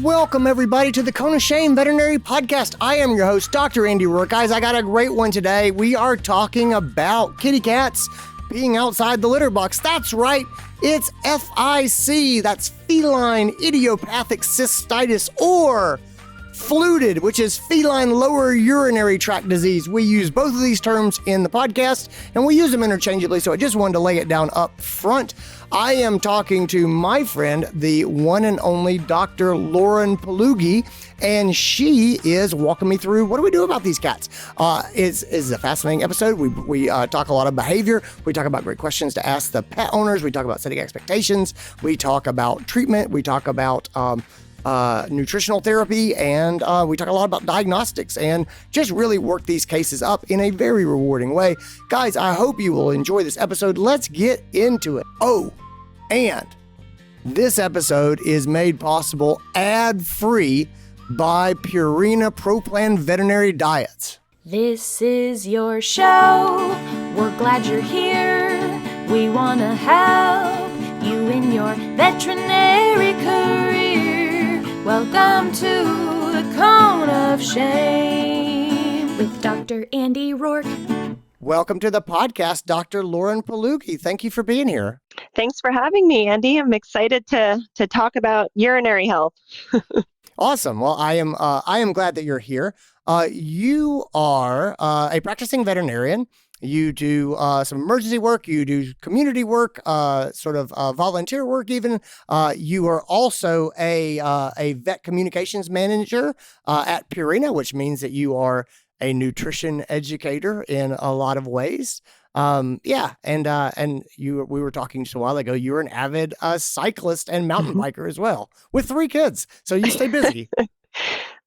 Welcome, everybody, to the Cone of Shame Veterinary Podcast. I am your host, DrAndyRoark. Guys, I got a great one today. We are talking about kitty cats being outside the litter box. That's right. It's FIC. That's feline idiopathic cystitis, or FLUTD, which is feline lower urinary tract disease. We use both of these terms in the podcast, and we use them interchangeably, so I just wanted to lay it down up front. I am talking to my friend, the one and only Dr. Lauren Puh-loo-ghee, and she is walking me through what do we do about these cats. It's a fascinating episode. We talk a lot of behavior. We talk about great questions to ask the pet owners. We talk about setting expectations. We talk about treatment. We talk about nutritional therapy, and we talk a lot about diagnostics and just really work these cases up in a very rewarding way. Guys, I hope you will enjoy this episode. Let's get into it. Oh, and this episode is made possible ad-free by Purina ProPlan Veterinary Diets. This is your show. We're glad you're here. We want to help you in your veterinary career. Welcome to the Cone of Shame with Dr. Andy Roark. Welcome to the podcast, Dr. Lauren Puh-loo-ghee. Thank you for being here. Thanks for having me, Andy. I'm excited to talk about urinary health. Awesome. Well, I am glad that you're here. You are a practicing veterinarian. You do some emergency work. You do community work, volunteer work even. You are also a vet communications manager at Purina, which means that you are a nutrition educator in a lot of ways. And we were talking just a while ago, you're an avid cyclist and mountain biker as well, with 3 kids. So you stay busy.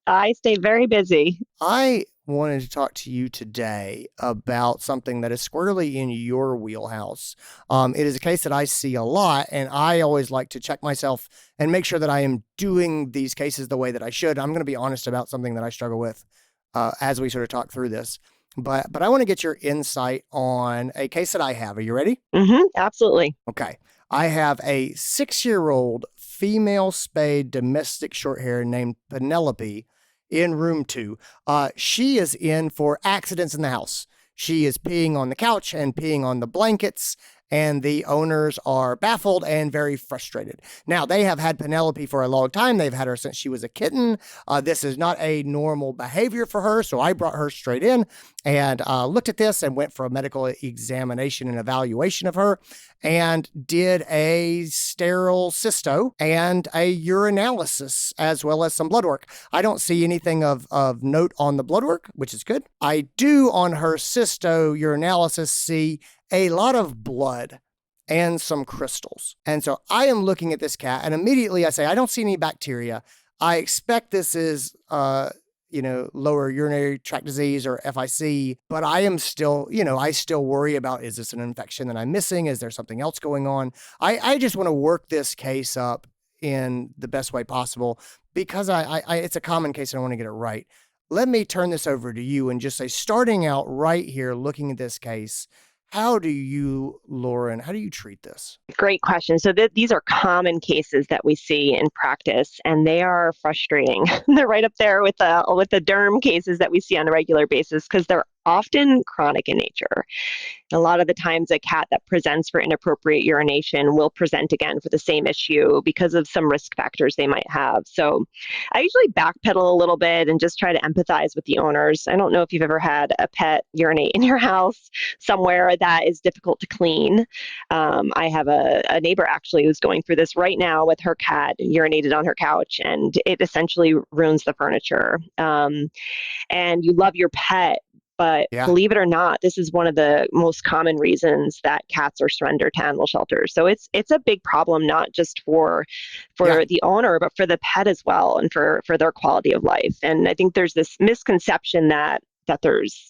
I stay very busy. I wanted to talk to you today about something that is squarely in your wheelhouse. It is a case that I see a lot, and I always like to check myself and make sure that I am doing these cases the way that I should. I'm going to be honest about something that I struggle with as we sort of talk through this. But I want to get your insight on a case that I have. Are you ready? Mm-hmm, absolutely. Okay. I have a 6-year-old female spayed domestic shorthair named Penelope in room 2. She is in for accidents in the house. She is peeing on the couch and peeing on the blankets, and the owners are baffled and very frustrated. Now, they have had Penelope for a long time. They've had her since she was a kitten. This is not a normal behavior for her, so I brought her straight in and looked at this and went for a medical examination and evaluation of her and did a sterile cysto and a urinalysis as well as some blood work. I don't see anything of note on the blood work, which is good. I do on her cysto urinalysis see a lot of blood and some crystals. And so I am looking at this cat and immediately I say, I don't see any bacteria. I expect this is, lower urinary tract disease or FIC, but I am still, I still worry about, is this an infection that I'm missing? Is there something else going on? I just want to work this case up in the best way possible because it's a common case and I want to get it right. Let me turn this over to you and just say, starting out right here, looking at this case, how do you, Lauren, treat this? Great question. So these are common cases that we see in practice, and they are frustrating. They're right up there with the derm cases that we see on a regular basis because they're often chronic in nature. A lot of the times a cat that presents for inappropriate urination will present again for the same issue because of some risk factors they might have. So I usually backpedal a little bit and just try to empathize with the owners. I don't know if you've ever had a pet urinate in your house somewhere that is difficult to clean. I have a neighbor actually who's going through this right now with her cat, urinated on her couch, and it essentially ruins the furniture. And you love your pet, but believe it or not, this is one of the most common reasons that cats are surrendered to animal shelters. So it's a big problem, not just for the owner, but for the pet as well, and for their quality of life. And I think there's this misconception that that there's,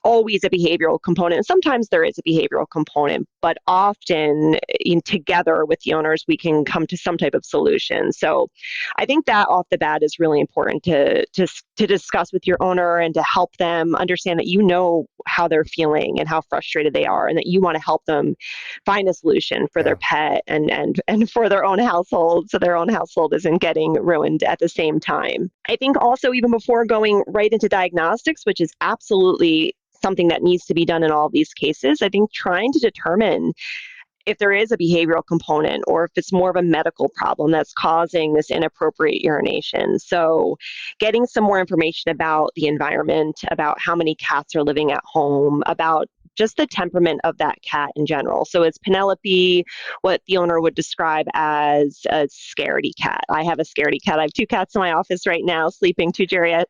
always a behavioral component. And sometimes there is a behavioral component, but often together with the owners, we can come to some type of solution. So I think that off the bat is really important to discuss with your owner and to help them understand that how they're feeling and how frustrated they are, and that you want to help them find a solution for their pet and for their own household, so their own household isn't getting ruined at the same time. I think also, even before going right into diagnostics, which is absolutely something that needs to be done in all of these cases, I think trying to determine if there is a behavioral component or if it's more of a medical problem that's causing this inappropriate urination. So getting some more information about the environment, about how many cats are living at home, about just the temperament of that cat in general. So is Penelope what the owner would describe as a scaredy cat? I have a scaredy cat. I have 2 cats in my office right now, sleeping, two geriatric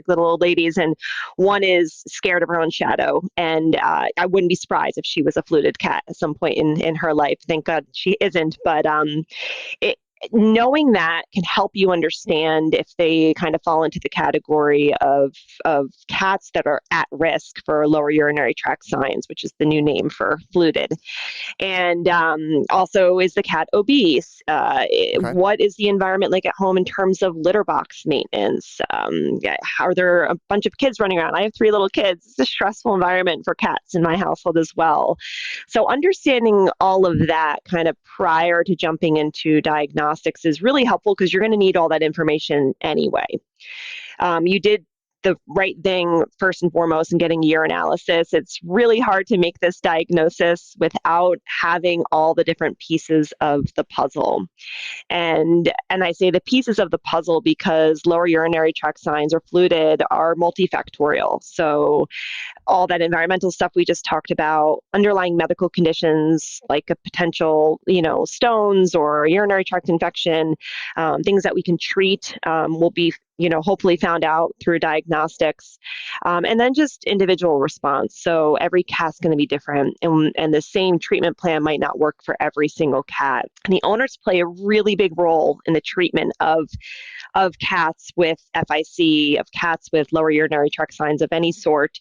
little old ladies, and one is scared of her own shadow. And I wouldn't be surprised if she was a fluted cat at some point in her life. Thank God she isn't. But knowing that can help you understand if they kind of fall into the category of cats that are at risk for lower urinary tract signs, which is the new name for fluted. And also, is the cat obese? What is the environment like at home in terms of litter box maintenance? Are there a bunch of kids running around? I have 3 little kids. It's a stressful environment for cats in my household as well. So understanding all of that kind of prior to jumping into diagnostics is really helpful, because you're going to need all that information anyway. You did the right thing first and foremost in getting a urinalysis. It's really hard to make this diagnosis without having all the different pieces of the puzzle. And I say the pieces of the puzzle because lower urinary tract signs or fluted are multifactorial. So all that environmental stuff we just talked about, underlying medical conditions like a potential, stones or urinary tract infection, things that we can treat will be, hopefully found out through diagnostics, and then just individual response. So every cat's going to be different, and the same treatment plan might not work for every single cat. And the owners play a really big role in the treatment of cats with FIC, of cats with lower urinary tract signs of any sort.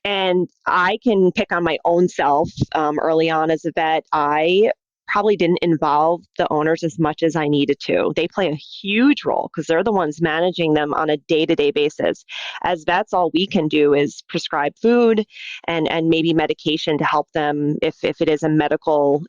And I can pick on my own self. Early on as a vet, I probably didn't involve the owners as much as I needed to. They play a huge role because they're the ones managing them on a day-to-day basis. As vets, all we can do is prescribe food and maybe medication to help them if it is a medical,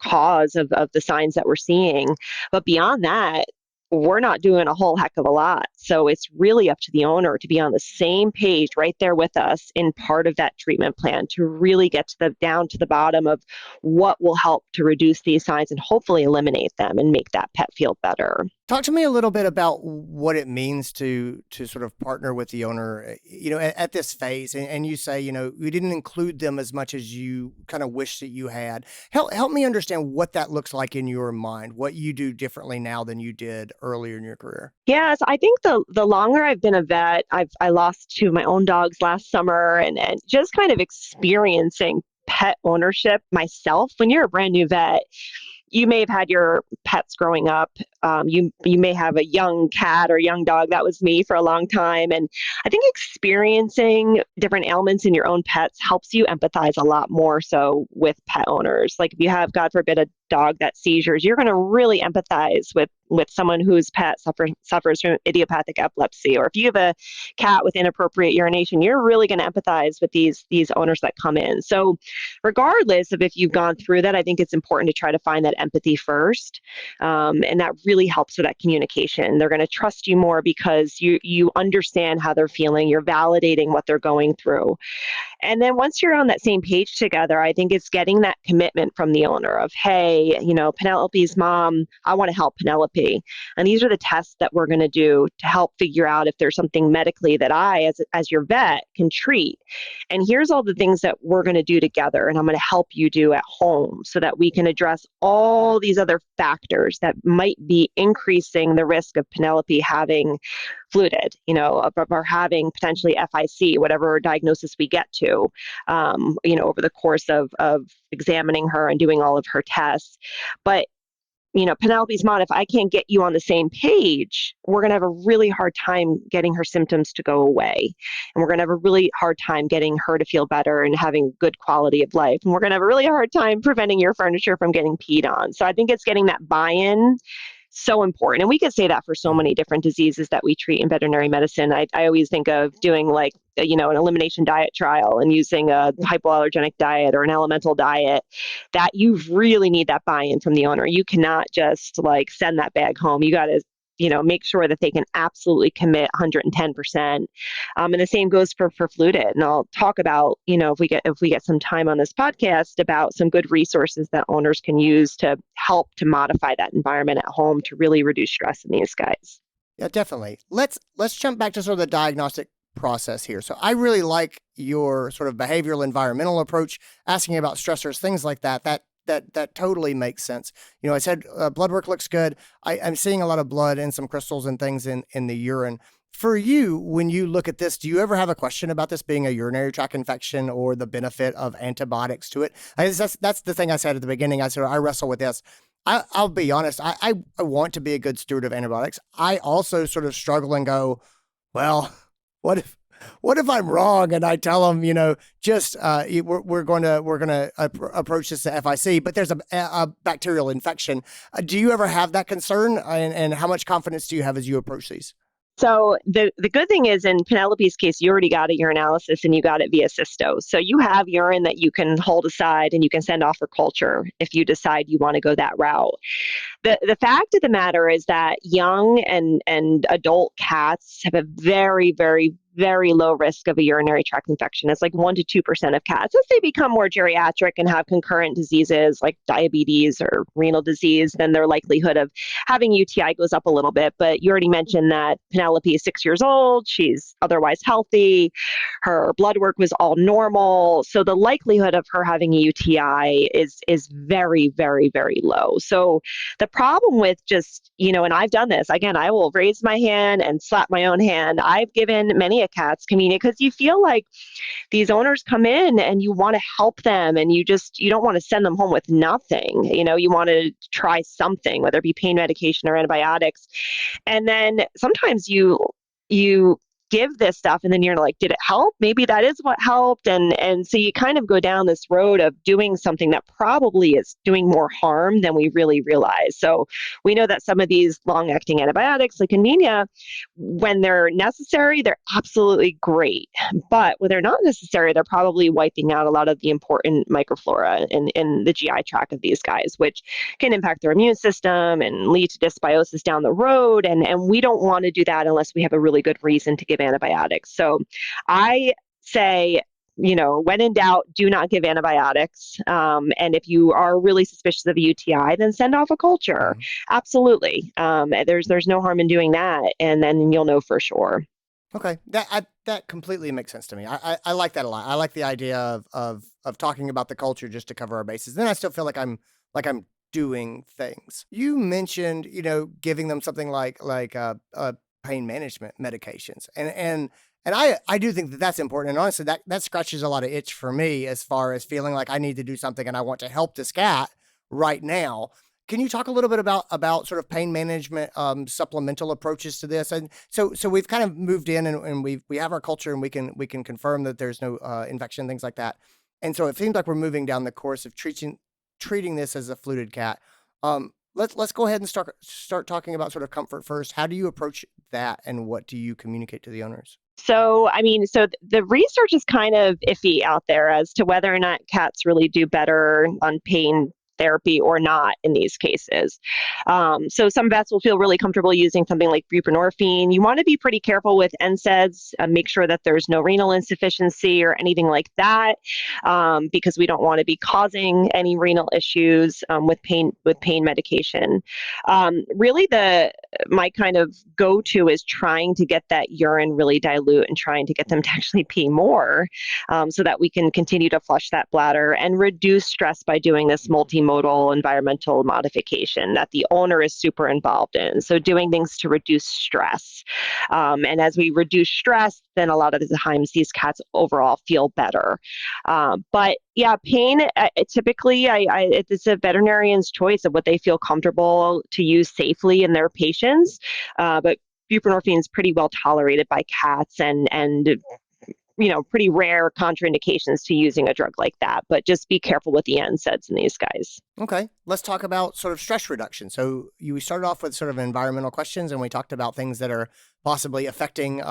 cause of the signs that we're seeing. But beyond that, we're not doing a whole heck of a lot. So it's really up to the owner to be on the same page right there with us in part of that treatment plan to really get down to the bottom of what will help to reduce these signs and hopefully eliminate them and make that pet feel better. Talk to me a little bit about what it means to sort of partner with the owner, at this phase. And you say, we didn't include them as much as you kind of wish that you had. Help me understand what that looks like in your mind, what you do differently now than you did earlier in your career. Yes, I think the longer I've been a vet, I lost 2 of my own dogs last summer, and just kind of experiencing pet ownership myself. When you're a brand new vet, you may have had your pets growing up. You may have a young cat or young dog. That was me for a long time. And I think experiencing different ailments in your own pets helps you empathize a lot more so with pet owners. Like if you have, God forbid, a dog that seizures, you're going to really empathize with someone whose pet suffers from idiopathic epilepsy. Or if you have a cat with inappropriate urination, you're really going to empathize with these owners that come in. So regardless of if you've gone through that, I think it's important to try to find that empathy first. And that really helps with that communication. They're going to trust you more because you understand how they're feeling. You're validating what they're going through. And then once you're on that same page together, I think it's getting that commitment from the owner of, hey, Penelope's mom, I want to help Penelope. And these are the tests that we're going to do to help figure out if there's something medically that I, as your vet, can treat. And here's all the things that we're going to do together, and I'm going to help you do at home so that we can address all these other factors that might be increasing the risk of Penelope having fluted, or having potentially FIC, whatever diagnosis we get to, over the course of examining her and doing all of her tests. But Penelope's mom, if I can't get you on the same page, we're going to have a really hard time getting her symptoms to go away. And we're going to have a really hard time getting her to feel better and having good quality of life. And we're going to have a really hard time preventing your furniture from getting peed on. So I think it's getting that buy-in so important. And we could say that for so many different diseases that we treat in veterinary medicine. I always think of doing like, an elimination diet trial and using a hypoallergenic diet or an elemental diet, that you really need that buy-in from the owner. You cannot just like send that bag home. You got to make sure that they can absolutely commit 110%. And the same goes for FLUTD. And I'll talk about, if we get some time on this podcast, about some good resources that owners can use to help to modify that environment at home to really reduce stress in these guys. Yeah, definitely. Let's jump back to sort of the diagnostic process here. So I really like your sort of behavioral environmental approach, asking about stressors, things like that. That totally makes sense. I said blood work looks good. I'm seeing a lot of blood and some crystals and things in the urine. For you, when you look at this, do you ever have a question about this being a urinary tract infection or the benefit of antibiotics to it? That's the thing I said at the beginning. I said I wrestle with this. I'll be honest. I want to be a good steward of antibiotics. I also sort of struggle and go, well, what if I'm wrong and I tell them, we're going to approach this to FIC, but there's a bacterial infection. Do you ever have that concern, and how much confidence do you have as you approach these? So the good thing is, in Penelope's case, you already got a urinalysis and you got it via cysto. So you have urine that you can hold aside and you can send off for culture if you decide you want to go that route. The fact of the matter is that young and adult cats have a very, very, very low risk of a urinary tract infection. It's like 1% to 2% of cats. As they become more geriatric and have concurrent diseases like diabetes or renal disease, then their likelihood of having UTI goes up a little bit. But you already mentioned that Penelope is 6 years old. She's otherwise healthy. Her blood work was all normal. So the likelihood of her having a UTI is very, very, very low. So the problem with just, and I've done this, again, I will raise my hand and slap my own hand. I've given many a cat's community, because you feel like these owners come in and you want to help them, and you don't want to send them home with nothing. You want to try something, whether it be pain medication or antibiotics. And then sometimes you give this stuff and then you're like, did it help? Maybe that is what helped. And so you kind of go down this road of doing something that probably is doing more harm than we really realize. So we know that some of these long-acting antibiotics, like anemia, when they're necessary, they're absolutely great. But when they're not necessary, they're probably wiping out a lot of the important microflora in the GI tract of these guys, which can impact their immune system and lead to dysbiosis down the road. And we don't want to do that unless we have a really good reason to give antibiotics. So I say, when in doubt, do not give antibiotics. And if you are really suspicious of a UTI, then send off a culture. Mm-hmm. Absolutely. There's no harm in doing that. And then you'll know for sure. Okay. That completely makes sense to me. I like that a lot. I like the idea of talking about the culture just to cover our bases. Then I still feel like I'm doing things. You mentioned, giving them something like pain management medications. And I do think that that's important. And honestly, that scratches a lot of itch for me as far as feeling like I need to do something and I want to help this cat right now. Can you talk a little bit about sort of pain management, supplemental approaches to this? And so we've kind of moved in and we have our culture and we can confirm that there's no infection, things like that. And so it seems like we're moving down the course of treating this as a FLUTD cat. Let's go ahead and start talking about sort of comfort first. How do you approach that, and what do you communicate to the owners? So the research is kind of iffy out there as to whether or not cats really do better on pain therapy or not in these cases. So some vets will feel really comfortable using something like buprenorphine. You want to be pretty careful with NSAIDs, make sure that there's no renal insufficiency or anything like that, because we don't want to be causing any renal issues with pain medication. Really, my kind of go-to is trying to get that urine really dilute and trying to get them to actually pee more, so that we can continue to flush that bladder and reduce stress by doing this multimodal multimodal environmental modification that the owner is super involved in. So doing things to reduce stress. And as we reduce stress, then a lot of the times these cats overall feel better. But yeah, pain, typically it's a veterinarian's choice of what they feel comfortable to use safely in their patients. But buprenorphine is pretty well tolerated by cats, and pretty rare contraindications to using a drug like that. But just be careful with the NSAIDs in these guys. Okay, let's talk about sort of stress reduction. So we started off with sort of environmental questions, and we talked about things that are possibly affecting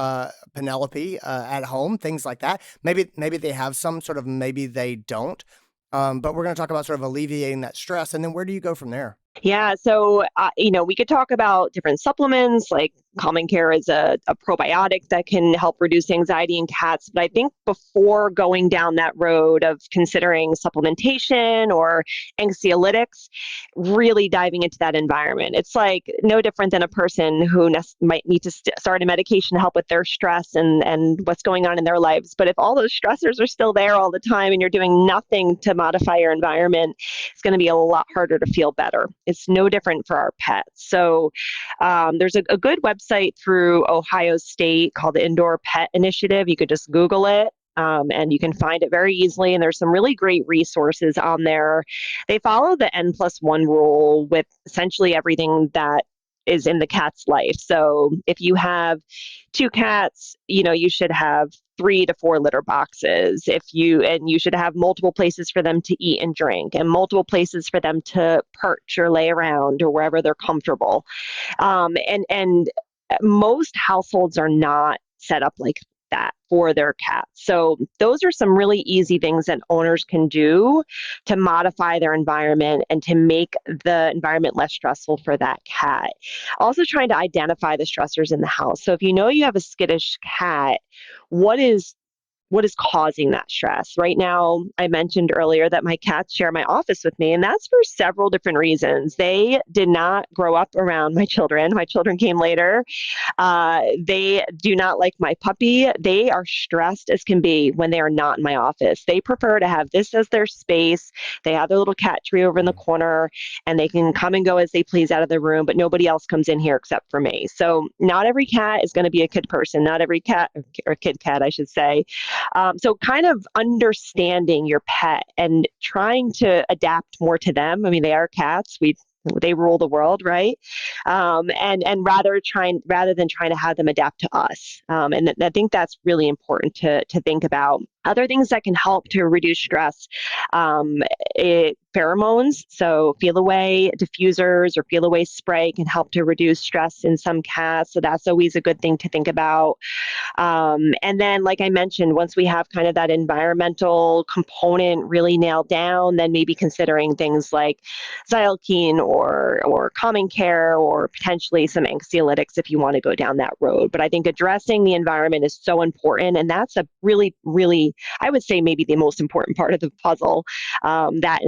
Penelope at home, things like that. Maybe they have some sort of, maybe they don't. But we're going to talk about sort of alleviating that stress, and then where do you go from there? Yeah, so we could talk about different supplements, like Common Care is a probiotic that can help reduce anxiety in cats. But I think before going down that road of considering supplementation or anxiolytics, really diving into that environment. It's like no different than a person who might need to start a medication to help with their stress and what's going on in their lives. But if all those stressors are still there all the time and you're doing nothing to modify your environment, it's going to be a lot harder to feel better. It's no different for our pets. So there's a good website through Ohio State called the Indoor Pet Initiative. You could just Google it. And you can find it very easily. And there's some really great resources on there. They follow the N+1 rule with essentially everything that is in the cat's life. So if you have 2 cats, you should have 3 to 4 litter boxes. And you should have multiple places for them to eat and drink, and multiple places for them to perch or lay around or wherever they're comfortable. And most households are not set up like that for their cats. So those are some really easy things that owners can do to modify their environment and to make the environment less stressful for that cat. Also trying to identify the stressors in the house. So if you know you have a skittish cat, what is causing that stress? Right now, I mentioned earlier that my cats share my office with me, and that's for several different reasons. They did not grow up around my children. My children came later. They do not like my puppy. They are stressed as can be when they are not in my office. They prefer to have this as their space. They have their little cat tree over in the corner, and they can come and go as they please out of the room, but nobody else comes in here except for me. So not every cat is going to be a kid person. Not every cat, or kid cat, I should say. So kind of understanding your pet and trying to adapt more to them. I mean, they are cats. They rule the world, right? And rather than trying to have them adapt to us. And I think that's really important to think about. Other things that can help to reduce stress, pheromones, so feel-away diffusers or feel-away spray can help to reduce stress in some cats. So that's always a good thing to think about. And then, like I mentioned, once we have kind of that environmental component really nailed down, then maybe considering things like xylokine or Common Care or potentially some anxiolytics if you want to go down that road. But I think addressing the environment is so important, and that's a really, really, I would say maybe the most important part of the puzzle, that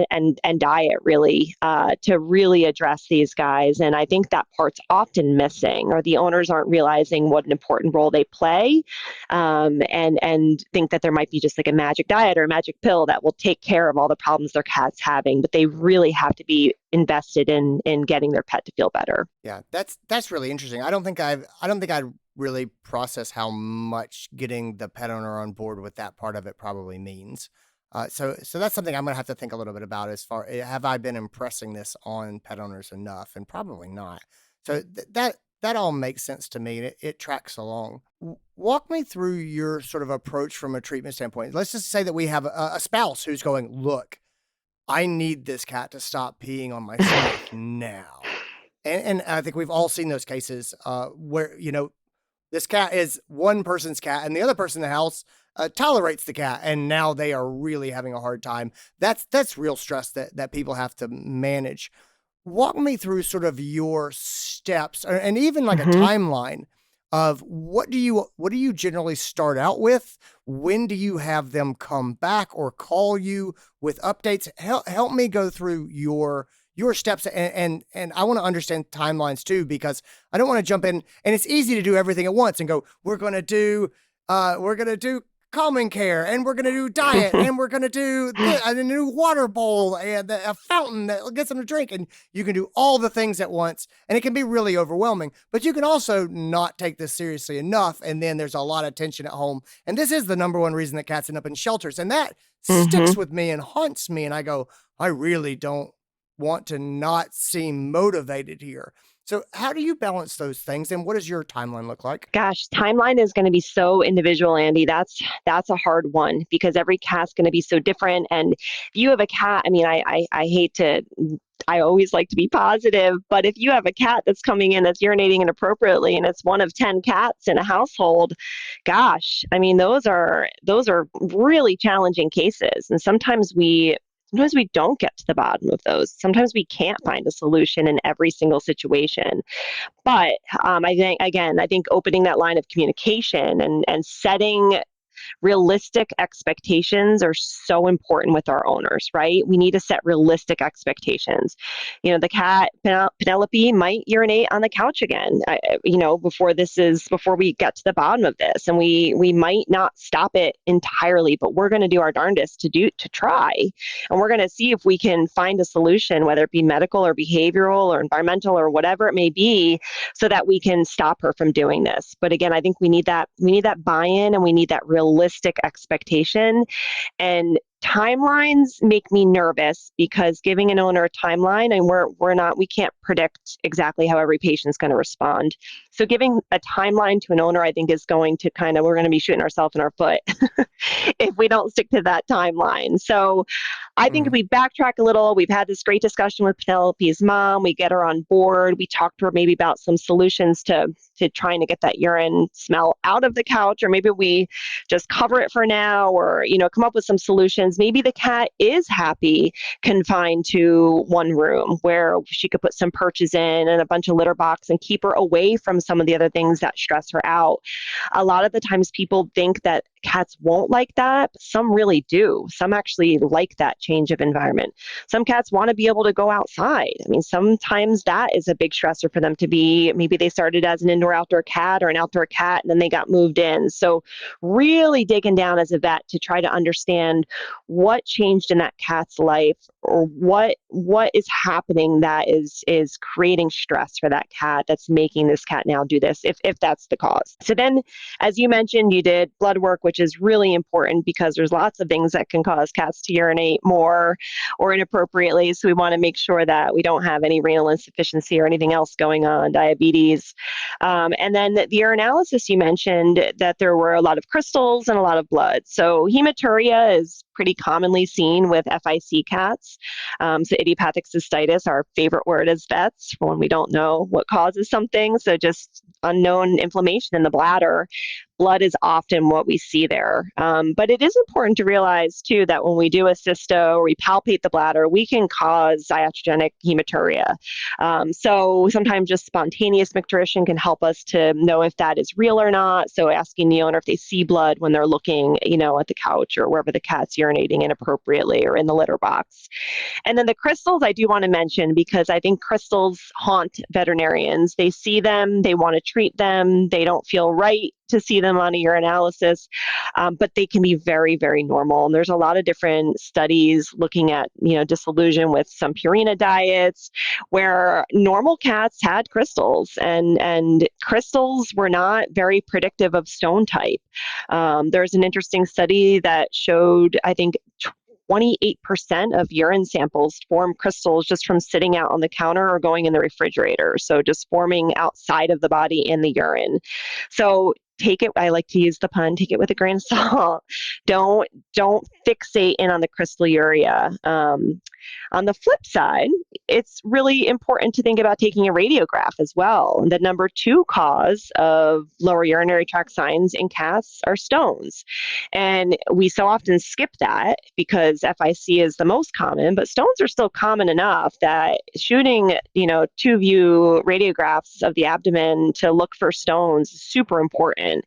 and diet really, to really address these guys. And I think that part's often missing, or the owners aren't realizing what an important role they play, and think that there might be just like a magic diet or a magic pill that will take care of all the problems their cat's having. But they really have to be invested in getting their pet to feel better. Yeah, that's really interesting. I don't think I really process how much getting the pet owner on board with that part of it probably means. So that's something I'm going to have to think a little bit about, as far, have I been impressing this on pet owners enough? And probably not. So that all makes sense to me. It tracks along. Walk me through your sort of approach from a treatment standpoint. Let's just say that we have a spouse who's going, look, I need this cat to stop peeing on myself now. And I think we've all seen those cases where, this cat is one person's cat and the other person in the house tolerates the cat, and now they are really having a hard time. That's real stress that people have to manage. Walk me through sort of your steps, and even like a timeline of what do you generally start out with? When do you have them come back or call you with updates? Help me go through your steps, and I want to understand timelines too, because I don't want to jump in, and it's easy to do everything at once and go, we're going to do common care, and we're going to do diet, and we're going to do a new water bowl and a fountain that gets them to drink. And you can do all the things at once, and it can be really overwhelming. But you can also not take this seriously enough, and then there's a lot of tension at home. And this is the number one reason that cats end up in shelters. And that sticks with me and haunts me. And I go, I really don't want to not seem motivated here. So how do you balance those things, and what does your timeline look like? Gosh, timeline is going to be so individual, Andy. That's a hard one because every cat's going to be so different. And if you have a cat, I mean, I hate to, I always like to be positive, but if you have a cat that's coming in that's urinating inappropriately and it's one of 10 cats in a household, gosh, I mean, those are really challenging cases. And sometimes we don't get to the bottom of those. Sometimes we can't find a solution in every single situation. But I think opening that line of communication and setting realistic expectations are so important with our owners, right? We need to set realistic expectations. You know, the cat, Penelope, might urinate on the couch again, before we get to the bottom of this. And we might not stop it entirely, but we're going to do our darndest to try. And we're going to see if we can find a solution, whether it be medical or behavioral or environmental or whatever it may be, so that we can stop her from doing this. But again, I think we need that buy-in, and we need that realistic expectation. And timelines make me nervous because giving an owner a timeline, and we can't predict exactly how every patient's going to respond. So giving a timeline to an owner, I think, is going to we're going to be shooting ourselves in our foot if we don't stick to that timeline. So I think if we backtrack a little, we've had this great discussion with Penelope's mom, we get her on board, we talk to her maybe about some solutions to trying to get that urine smell out of the couch, or maybe we just cover it for now, or, come up with some solutions. Maybe the cat is happy confined to one room where she could put some perches in and a bunch of litter box and keep her away from some of the other things that stress her out. A lot of the times people think that cats won't like that, but some really do. Some actually like that change of environment. Some cats want to be able to go outside. I mean, sometimes that is a big stressor for them to be. Maybe they started as an indoor-outdoor cat or an outdoor cat, and then they got moved in. So really digging down as a vet to try to understand what changed in that cat's life, or what is happening that is creating stress for that cat that's making this cat now do this, if that's the cause. So then, as you mentioned, you did blood work, which is really important because there's lots of things that can cause cats to urinate more or inappropriately. So we want to make sure that we don't have any renal insufficiency or anything else going on, diabetes. And then the urinalysis, you mentioned that there were a lot of crystals and a lot of blood. So hematuria is pretty commonly seen with FIC cats. So idiopathic cystitis, our favorite word as vets when we don't know what causes something. So just unknown inflammation in the bladder. Blood is often what we see there. But it is important to realize, too, that when we do a cysto or we palpate the bladder, we can cause iatrogenic hematuria. So sometimes just spontaneous micturition can help us to know if that is real or not. So asking the owner if they see blood when they're looking, at the couch or wherever the cat's urinating inappropriately or in the litter box. And then the crystals I do want to mention because I think crystals haunt veterinarians. They see them, they want to treat them, they don't feel right to see them on a urinalysis, but they can be very, very normal. And there's a lot of different studies looking at, disillusion with some Purina diets where normal cats had crystals, and crystals were not very predictive of stone type. There's an interesting study that showed, I think, 28% of urine samples form crystals just from sitting out on the counter or going in the refrigerator. So just forming outside of the body in the urine. So take it, I like to use the pun, take it with a grain of salt. Don't fixate in on the crystalluria. On the flip side, it's really important to think about taking a radiograph as well. The number 2 cause of lower urinary tract signs in cats are stones. And we so often skip that because FIC is the most common, but stones are still common enough that shooting, 2-view radiographs of the abdomen to look for stones is super important. important.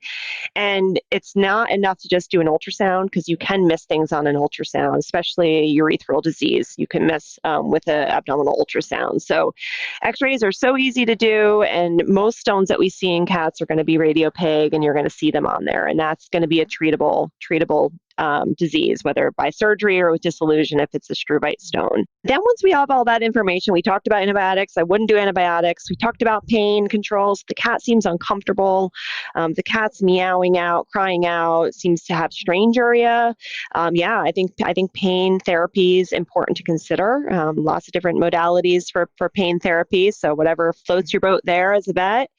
And it's not enough to just do an ultrasound, because you can miss things on an ultrasound, especially urethral disease. You can miss with an abdominal ultrasound. So x-rays are so easy to do, and most stones that we see in cats are going to be radiopeg, and you're going to see them on there. And that's going to be a treatable disease, whether by surgery or with dissolution if it's a struvite stone. Then once we have all that information, we talked about antibiotics. I wouldn't do antibiotics. We talked about pain controls. The cat seems uncomfortable. The cat's meowing out, crying out, seems to have stranguria. I think pain therapy is important to consider. Lots of different modalities for pain therapy. So whatever floats your boat there as a vet.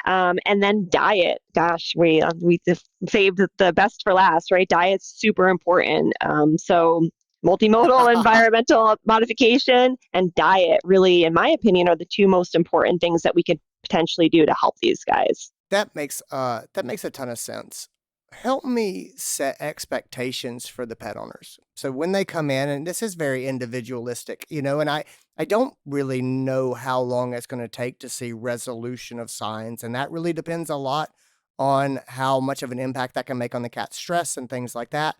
And then diet. Gosh, we just saved the best for last, right? Diet's super important. So multimodal environmental modification and diet really, in my opinion, are the two most important things that we could potentially do to help these guys. That makes a ton of sense. Help me set expectations for the pet owners. So when they come in, and this is very individualistic, and I don't really know how long it's going to take to see resolution of signs. And that really depends a lot on how much of an impact that can make on the cat's stress and things like that.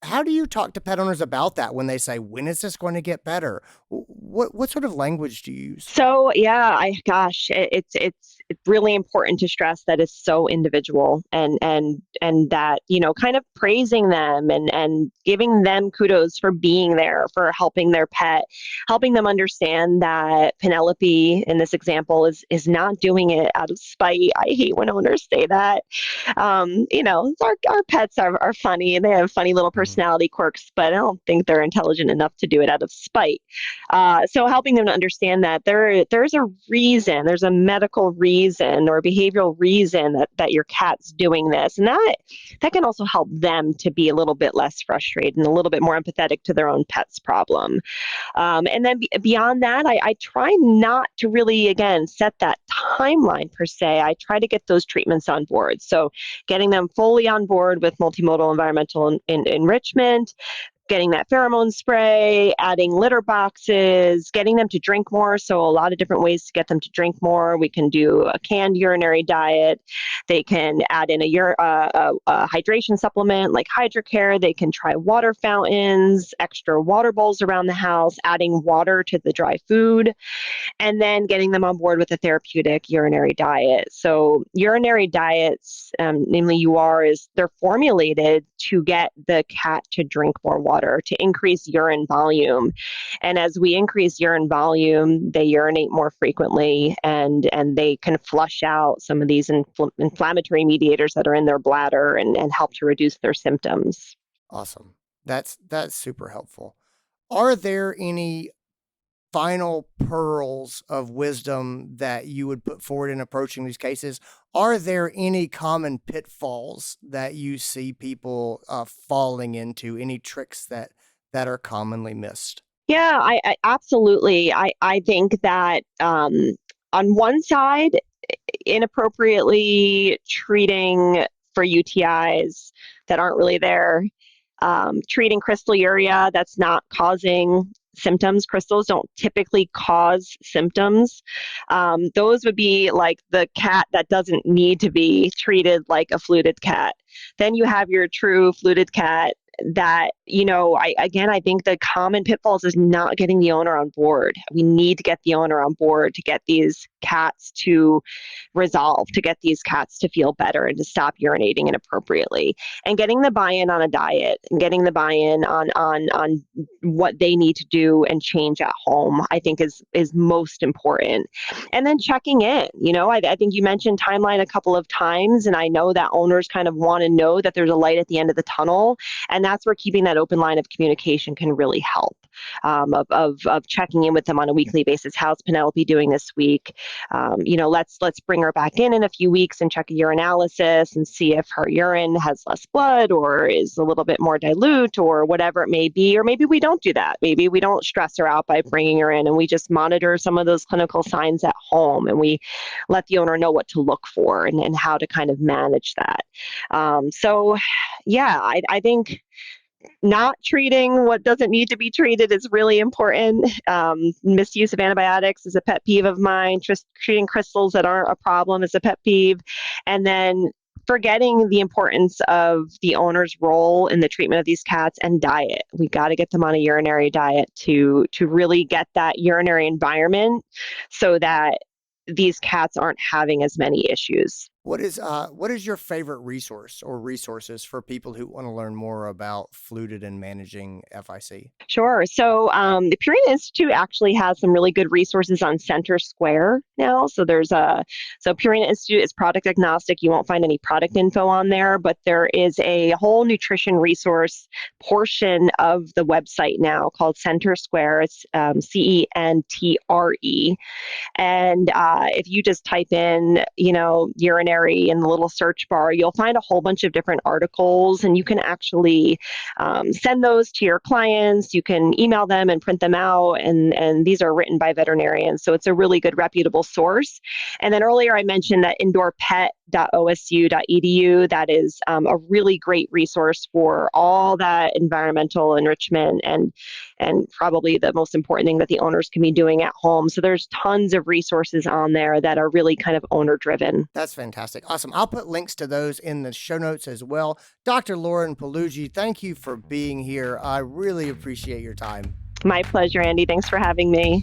How do you talk to pet owners about that when they say, when is this going to get better? What sort of language do you use? So yeah, it's really important to stress that it's so individual, and that, kind of praising them and giving them kudos for being there, for helping their pet, helping them understand that Penelope in this example is not doing it out of spite. I hate when owners say that. Our pets are funny, and they have funny little personality quirks, but I don't think they're intelligent enough to do it out of spite. So helping them to understand that there's a reason, there's a medical reason or behavioral reason that your cat's doing this. And that can also help them to be a little bit less frustrated and a little bit more empathetic to their own pet's problem. And then beyond that, I try not to really, again, set that timeline per se. I try to get those treatments on board. So getting them fully on board with multimodal environmental enrichment, getting that pheromone spray, adding litter boxes, getting them to drink more. So a lot of different ways to get them to drink more. We can do a canned urinary diet. They can add in a hydration supplement like HydroCare. They can try water fountains, extra water bowls around the house, adding water to the dry food, and then getting them on board with a therapeutic urinary diet. So urinary diets, namely UR, they're formulated to get the cat to drink more water, to increase urine volume. And as we increase urine volume, they urinate more frequently, and they can flush out some of these inflammatory mediators that are in their bladder and help to reduce their symptoms. Awesome. That's super helpful. Are there any final pearls of wisdom that you would put forward in approaching these cases? Are there any common pitfalls that you see people falling into? Any tricks that are commonly missed? Yeah, I absolutely. I think that on one side, inappropriately treating for UTIs that aren't really there, treating crystalluria that's not causing symptoms. Crystals don't typically cause symptoms. Those would be like the cat that doesn't need to be treated like a fluted cat. Then you have your true fluted cat that, I think the common pitfalls is not getting the owner on board. We need to get the owner on board to get these cats to resolve, to get these cats to feel better and to stop urinating inappropriately, and getting the buy-in on a diet and getting the buy-in on what they need to do and change at home, I think is most important. And then checking in, I think you mentioned timeline a couple of times, and I know that owners kind of want to know that there's a light at the end of the tunnel, and that's where keeping that open line of communication can really help, of checking in with them on a weekly basis. How's Penelope doing this week? Let's bring her back in a few weeks and check a urinalysis and see if her urine has less blood or is a little bit more dilute or whatever it may be. Or maybe we don't do that. Maybe we don't stress her out by bringing her in, and we just monitor some of those clinical signs at home, and we let the owner know what to look for and how to kind of manage that. I think not treating what doesn't need to be treated is really important. Misuse of antibiotics is a pet peeve of mine. Just treating crystals that aren't a problem is a pet peeve. And then forgetting the importance of the owner's role in the treatment of these cats and diet. We got to get them on a urinary diet to really get that urinary environment so that these cats aren't having as many issues. What is your favorite resource or resources for people who want to learn more about FLUTD and managing FIC? Sure. So the Purina Institute actually has some really good resources on Center Square now. So Purina Institute is product agnostic. You won't find any product info on there, but there is a whole nutrition resource portion of the website now called Center Square. It's CENTRE. And if you just type in, urinary in the little search bar, you'll find a whole bunch of different articles, and you can actually send those to your clients. You can email them and print them out, and these are written by veterinarians. So it's a really good, reputable source. And then earlier I mentioned that indoorpet.osu.edu. That is a really great resource for all that environmental enrichment and probably the most important thing that the owners can be doing at home. So there's tons of resources on there that are really kind of owner driven. That's fantastic. Awesome. I'll put links to those in the show notes as well. Dr. Lauren Pagliughi, thank you for being here. I really appreciate your time. My pleasure, Andy. Thanks for having me.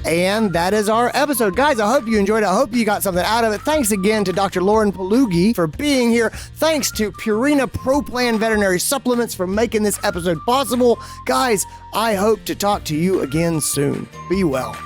And that is our episode. Guys, I hope you enjoyed it. I hope you got something out of it. Thanks again to Dr. Lauren Pagliughi for being here. Thanks to Purina Pro Plan Veterinary Supplements for making this episode possible. Guys, I hope to talk to you again soon. Be well.